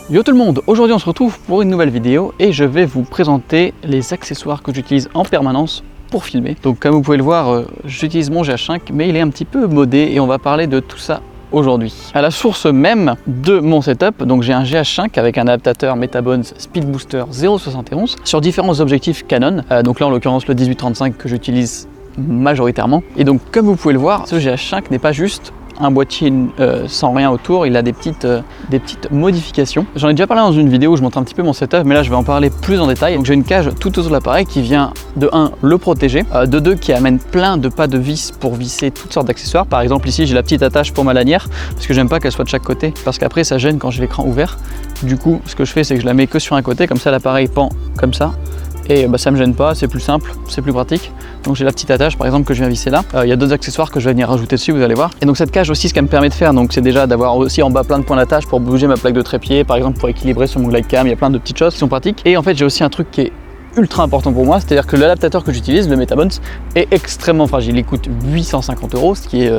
Yo tout le monde, aujourd'hui on se retrouve pour une nouvelle vidéo et je vais vous présenter les accessoires que j'utilise en permanence pour filmer. Donc comme vous pouvez le voir, j'utilise mon GH5 mais il est un petit peu modé et on va parler de tout ça aujourd'hui. À la source même de mon setup, donc j'ai un GH5 avec un adaptateur Metabones Speed Booster 0.71 sur différents objectifs Canon, donc là en l'occurrence le 18-35 que j'utilise majoritairement. Et donc comme vous pouvez le voir, ce GH5 n'est pas juste un boîtier sans rien autour, il a des petites modifications. J'en ai déjà parlé dans une vidéo où je montre un petit peu mon setup, mais là je vais en parler plus en détail. Donc j'ai une cage tout autour de l'appareil qui vient de 1 le protéger, de 2 qui amène plein de pas de vis pour visser toutes sortes d'accessoires. Par exemple ici j'ai la petite attache pour ma lanière, parce que j'aime pas qu'elle soit de chaque côté, parce qu'après ça gêne quand j'ai l'écran ouvert. Du coup ce que je fais c'est que je la mets que sur un côté, comme ça l'appareil pend comme ça. Et ça me gêne pas, c'est plus simple, c'est plus pratique. Donc j'ai la petite attache par exemple que je viens visser là. Il y a d'autres accessoires que je vais venir rajouter dessus, vous allez voir. Et donc cette cage aussi, ce qu'elle me permet de faire, donc c'est déjà d'avoir aussi en bas plein de points d'attache pour bouger ma plaque de trépied, par exemple pour équilibrer sur mon glide cam. Il y a plein de petites choses qui sont pratiques. Et en fait j'ai aussi un truc qui est ultra important pour moi, c'est-à-dire que l'adaptateur que j'utilise, le Metabones, est extrêmement fragile. Il coûte 850 €, ce qui est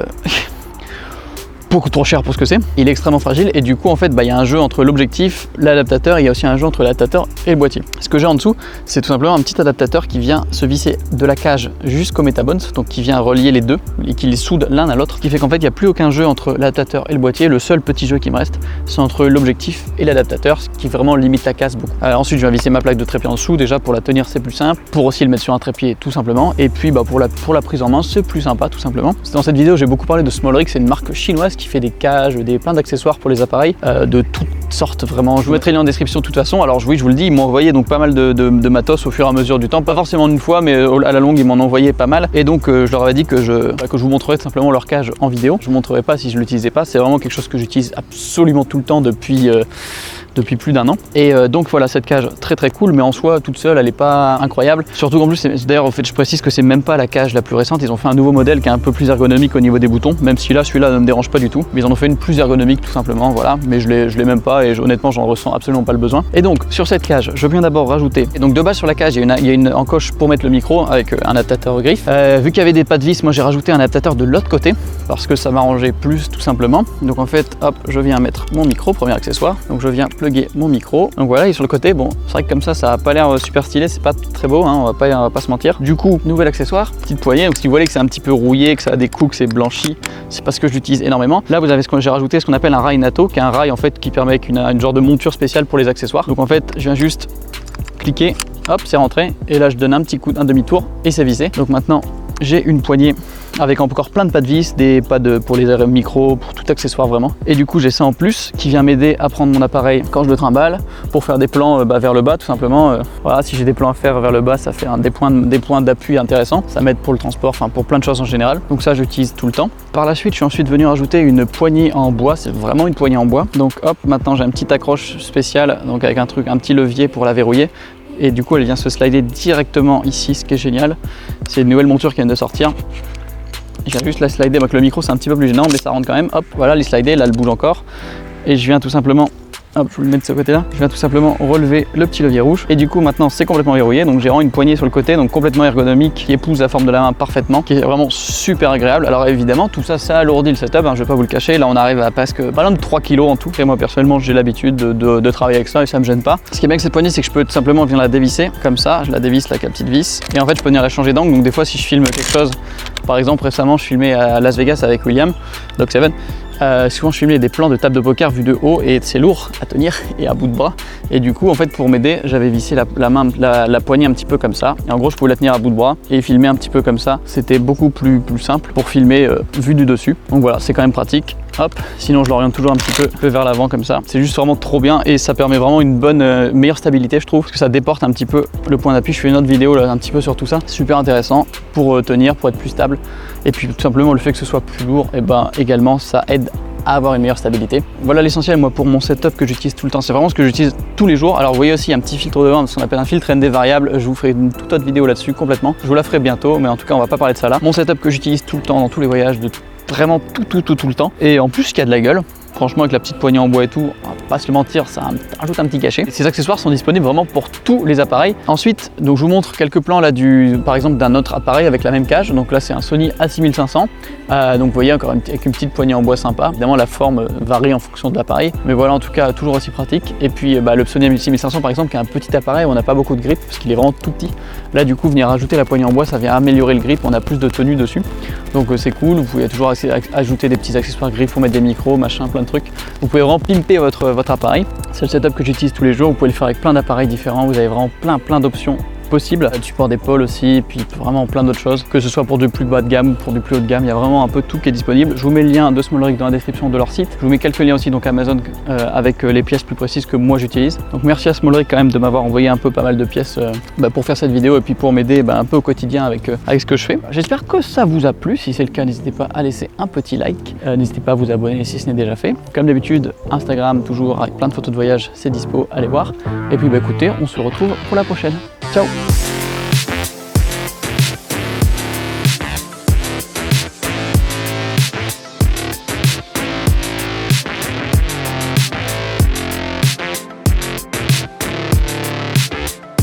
beaucoup trop cher pour ce que c'est. Il est extrêmement fragile et du coup en fait il y a un jeu entre l'objectif, l'adaptateur, et il y a aussi un jeu entre l'adaptateur et le boîtier. Ce que j'ai en dessous, c'est tout simplement un petit adaptateur qui vient se visser de la cage jusqu'au Metabones, donc qui vient relier les deux et qui les soude l'un à l'autre, ce qui fait qu'en fait il n'y a plus aucun jeu entre l'adaptateur et le boîtier. Le seul petit jeu qui me reste, c'est entre l'objectif et l'adaptateur, ce qui vraiment limite la casse beaucoup. Ensuite je vais visser ma plaque de trépied en dessous, déjà pour la tenir c'est plus simple, pour aussi le mettre sur un trépied tout simplement, et puis pour la prise en main c'est plus sympa tout simplement. Dans cette vidéo j'ai beaucoup parlé de SmallRig, c'est une marque chinoise qui fait des cages, plein d'accessoires pour les appareils, de toutes sortes vraiment. Je vous mettrai les liens en description de toute façon. Alors oui, je vous le dis, ils m'ont envoyé donc pas mal de matos au fur et à mesure du temps, pas forcément une fois, mais à la longue ils m'en ont envoyé pas mal. Et donc je leur avais dit que je vous montrerai tout simplement leur cage en vidéo. Je vous montrerai pas si je l'utilisais pas, c'est vraiment quelque chose que j'utilise absolument tout le temps depuis plus d'1 an. Et donc voilà, cette cage très cool, mais en soi toute seule elle est pas incroyable, surtout qu'en plus d'ailleurs en fait je précise que c'est même pas la cage la plus récente. Ils ont fait un nouveau modèle qui est un peu plus ergonomique au niveau des boutons, même si celui-là ne me dérange pas du tout, mais ils en ont fait une plus ergonomique tout simplement, voilà. Mais je l'ai même pas et honnêtement j'en ressens absolument pas le besoin. Et donc sur cette cage je viens d'abord rajouter, et donc de base sur la cage il y a une encoche pour mettre le micro avec un adaptateur griffe. Vu qu'il y avait des pas de vis, moi j'ai rajouté un adaptateur de l'autre côté parce que ça m'arrangeait plus tout simplement. Donc en fait hop, je viens mettre mon micro, premier accessoire, donc je viens plugger mon micro. Donc voilà, et sur le côté, bon, c'est vrai que comme ça a pas l'air super stylé, c'est pas très beau, hein, on va pas se mentir. Du coup, nouvel accessoire, petite poignée. Donc si vous voyez que c'est un petit peu rouillé, que ça a des coups, que c'est blanchi, c'est parce que je l'utilise énormément. Là, vous avez j'ai rajouté ce qu'on appelle un rail NATO, qui est un rail en fait qui permet avec une genre de monture spéciale pour les accessoires. Donc en fait, je viens juste cliquer, hop, c'est rentré, et là je donne un petit coup, un demi-tour, et c'est vissé. Donc maintenant, j'ai une poignée avec encore plein de pas de vis, des pas pour les micros, pour tout accessoire vraiment. Et du coup j'ai ça en plus qui vient m'aider à prendre mon appareil quand je le trimballe, pour faire des plans vers le bas tout simplement. Voilà, si j'ai des plans à faire vers le bas, ça fait des points d'appui intéressants. Ça m'aide pour le transport, enfin pour plein de choses en général. Donc ça j'utilise tout le temps. Par la suite je suis ensuite venu rajouter une poignée en bois, c'est vraiment une poignée en bois. Donc hop, maintenant j'ai une petite accroche spéciale, donc avec un petit levier pour la verrouiller. Et du coup elle vient se slider directement ici, ce qui est génial. C'est une nouvelle monture qui vient de sortir. Je viens juste la slider, donc le micro c'est un petit peu plus gênant mais ça rentre quand même. Hop, voilà, les slider, là elle bouge encore. Et je viens tout simplement, hop, je vous le mets de ce côté là, je viens tout simplement relever le petit levier rouge. Et du coup maintenant c'est complètement verrouillé, donc j'ai vraiment une poignée sur le côté, donc complètement ergonomique, qui épouse la forme de la main parfaitement, qui est vraiment super agréable. Alors évidemment tout ça, ça alourdit le setup, hein, je vais pas vous le cacher. Là on arrive à presque par exemple 3 kg en tout. Et moi personnellement j'ai l'habitude de travailler avec ça et ça me gêne pas. Ce qui est bien avec cette poignée, c'est que je peux tout simplement venir la dévisser comme ça, je la dévisse là avec la petite vis. Et en fait je peux venir la changer d'angle, donc des fois si je filme quelque chose, par exemple récemment je filmais à Las Vegas avec William, Doc 7. Souvent je filmais des plans de table de poker vus de haut et c'est lourd à tenir et à bout de bras. Et du coup en fait pour m'aider j'avais vissé la poignée un petit peu comme ça. Et en gros je pouvais la tenir à bout de bras et filmer un petit peu comme ça. C'était beaucoup plus simple pour filmer vu du dessus. Donc voilà, c'est quand même pratique. Hop, sinon je l'oriente toujours un petit peu vers l'avant comme ça. C'est juste vraiment trop bien et ça permet vraiment une meilleure stabilité je trouve, parce que ça déporte un petit peu le point d'appui. Je fais une autre vidéo là un petit peu sur tout ça, super intéressant pour tenir, pour être plus stable. Et puis tout simplement le fait que ce soit plus lourd, et également ça aide à avoir une meilleure stabilité. Voilà l'essentiel moi pour mon setup que j'utilise tout le temps, c'est vraiment ce que j'utilise tous les jours. Alors vous voyez aussi un petit filtre de vent, ce qu'on appelle un filtre ND variable, je vous ferai une toute autre vidéo là-dessus complètement, je vous la ferai bientôt, mais en tout cas on va pas parler de ça là. Mon setup que j'utilise tout le temps dans tous les voyages, de vraiment tout le temps, et en plus qui a de la gueule, Franchement, avec la petite poignée en bois et tout, on va pas se le mentir, ça rajoute un petit cachet. Et ces accessoires sont disponibles vraiment pour tous les appareils. Ensuite, donc je vous montre quelques plans là par exemple d'un autre appareil avec la même cage. Donc là, c'est un Sony A6500. Donc vous voyez, encore avec une petite poignée en bois sympa. Évidemment, la forme varie en fonction de l'appareil, mais voilà, en tout cas, toujours aussi pratique. Et puis le Sony A6500 par exemple, qui est un petit appareil où on n'a pas beaucoup de grip parce qu'il est vraiment tout petit. Là, du coup, venir rajouter la poignée en bois, ça vient améliorer le grip. On a plus de tenue dessus. Donc c'est cool. Vous pouvez toujours ajouter des petits accessoires grip, mettre des micros, machin, plein de trucs. Vous pouvez vraiment pimper votre appareil. C'est le setup que j'utilise tous les jours. Vous pouvez le faire avec plein d'appareils différents. Vous avez vraiment plein d'options possible, du support d'épaule aussi, et puis vraiment plein d'autres choses, que ce soit pour du plus bas de gamme ou pour du plus haut de gamme, il y a vraiment un peu tout qui est disponible. Je vous mets le lien de Small Rig dans la description de leur site. Je vous mets quelques liens aussi, donc Amazon avec les pièces plus précises que moi j'utilise. Donc merci à Small Rig quand même de m'avoir envoyé un peu pas mal de pièces pour faire cette vidéo et puis pour m'aider un peu au quotidien avec ce que je fais. J'espère que ça vous a plu. Si c'est le cas, n'hésitez pas à laisser un petit like. N'hésitez pas à vous abonner si ce n'est déjà fait. Comme d'habitude, Instagram toujours avec plein de photos de voyage, c'est dispo, allez voir. Et puis écoutez, on se retrouve pour la prochaine. Ciao!